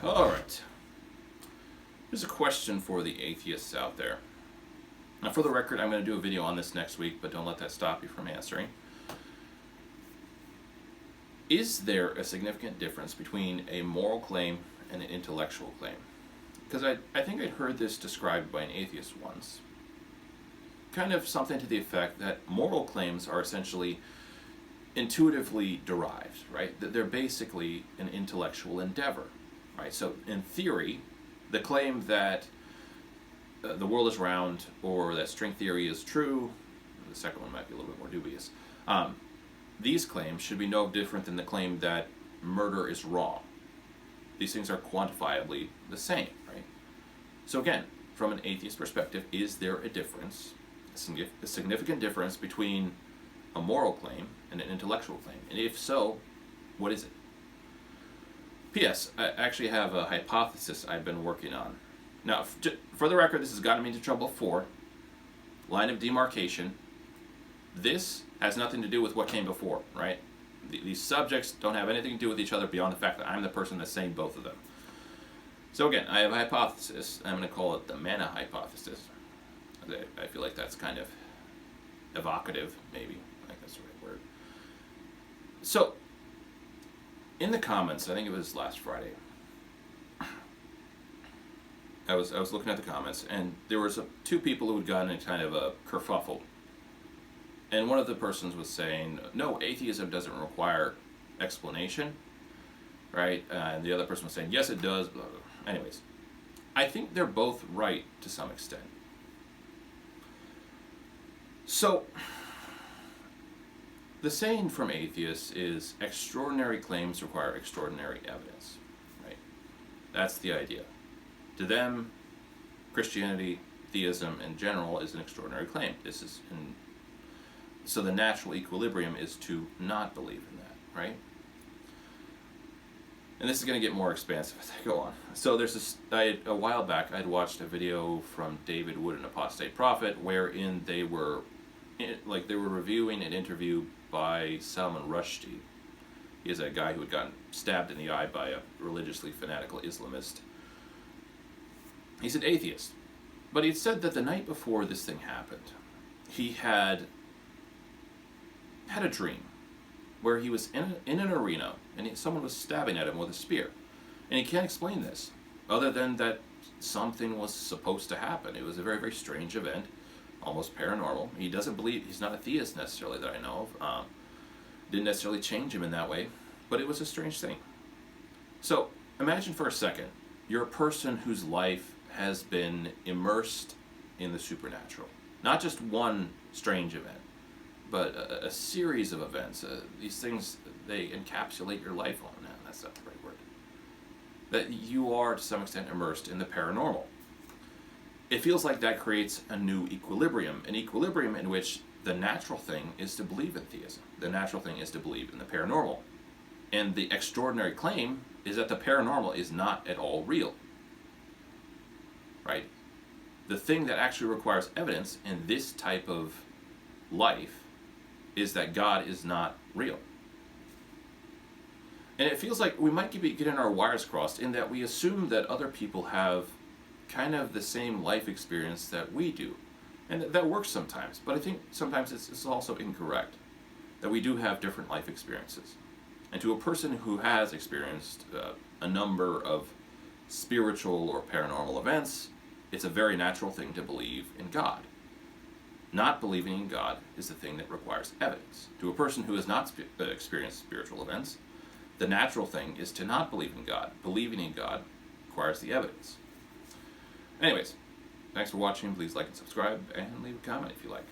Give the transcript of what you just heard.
Alright. Here's a question for the atheists out there. Now, for the record, I'm going to do a video on this next week, but don't let that stop you from answering. Is there a significant difference between a moral claim and an intellectual claim? Because I think I'd heard this described by an atheist once. Kind of something to the effect that moral claims are essentially intuitively derived, right? That they're basically an intellectual endeavor, right? So in theory, the claim that the world is round or that string theory is true, the second one might be a little bit more dubious, these claims should be no different than the claim that murder is wrong. These things are quantifiably the same, right? So again, from an atheist perspective, is there a difference, a significant difference between a moral claim and an intellectual claim? And if so, what is it? P.S. I actually have a hypothesis I've been working on. Now, for the record, this has gotten me into trouble before. Line of demarcation. This has nothing to do with what came before, right? These subjects don't have anything to do with each other beyond the fact that I'm the person that's saying both of them. So again, I have a hypothesis. I'm going to call it the Manna hypothesis. I feel like that's kind of evocative, maybe. I think that's the right word. So, in the comments, I think it was last Friday, I was looking at the comments, and there was two people who had gotten in kind of a kerfuffle. And one of the persons was saying, no, atheism doesn't require explanation, right? And the other person was saying, yes, it does, blah, blah. Anyways, I think they're both right to some extent. So, the saying from atheists is extraordinary claims require extraordinary evidence, right? That's the idea. To them, Christianity, theism in general is an extraordinary claim. So the natural equilibrium is to not believe in that, right? And this is going to get more expansive as I go on. So there's this, a while back, I'd watched a video from David Wood, an apostate prophet, wherein they were reviewing an interview by Salman Rushdie. He is a guy who had gotten stabbed in the eye by a religiously fanatical Islamist. He's an atheist. But he had said that the night before this thing happened, he had a dream where he was in an arena and someone was stabbing at him with a spear. And he can't explain this other than that something was supposed to happen. It was a very, very strange event, almost paranormal. He doesn't believe, he's not a theist necessarily that I know of. Didn't necessarily change him in that way, but it was a strange thing. So imagine for a second, you're a person whose life has been immersed in the supernatural. Not just one strange event, but a series of events. These things, they encapsulate your life on that. That's not the right word. That you are, to some extent, immersed in the paranormal. It feels like that creates a new equilibrium, an equilibrium in which the natural thing is to believe in theism. The natural thing is to believe in the paranormal. And the extraordinary claim is that the paranormal is not at all real. Right? The thing that actually requires evidence in this type of life is that God is not real. And it feels like we might be getting our wires crossed in that we assume that other people have kind of the same life experience that we do. And that works sometimes, but I think sometimes it's also incorrect. That we do have different life experiences. And to a person who has experienced a number of spiritual or paranormal events, it's a very natural thing to believe in God. Not believing in God is the thing that requires evidence. To a person who has not experienced spiritual events, the natural thing is to not believe in God. Believing in God requires the evidence. Anyways, thanks for watching. Please like and subscribe, and leave a comment if you like.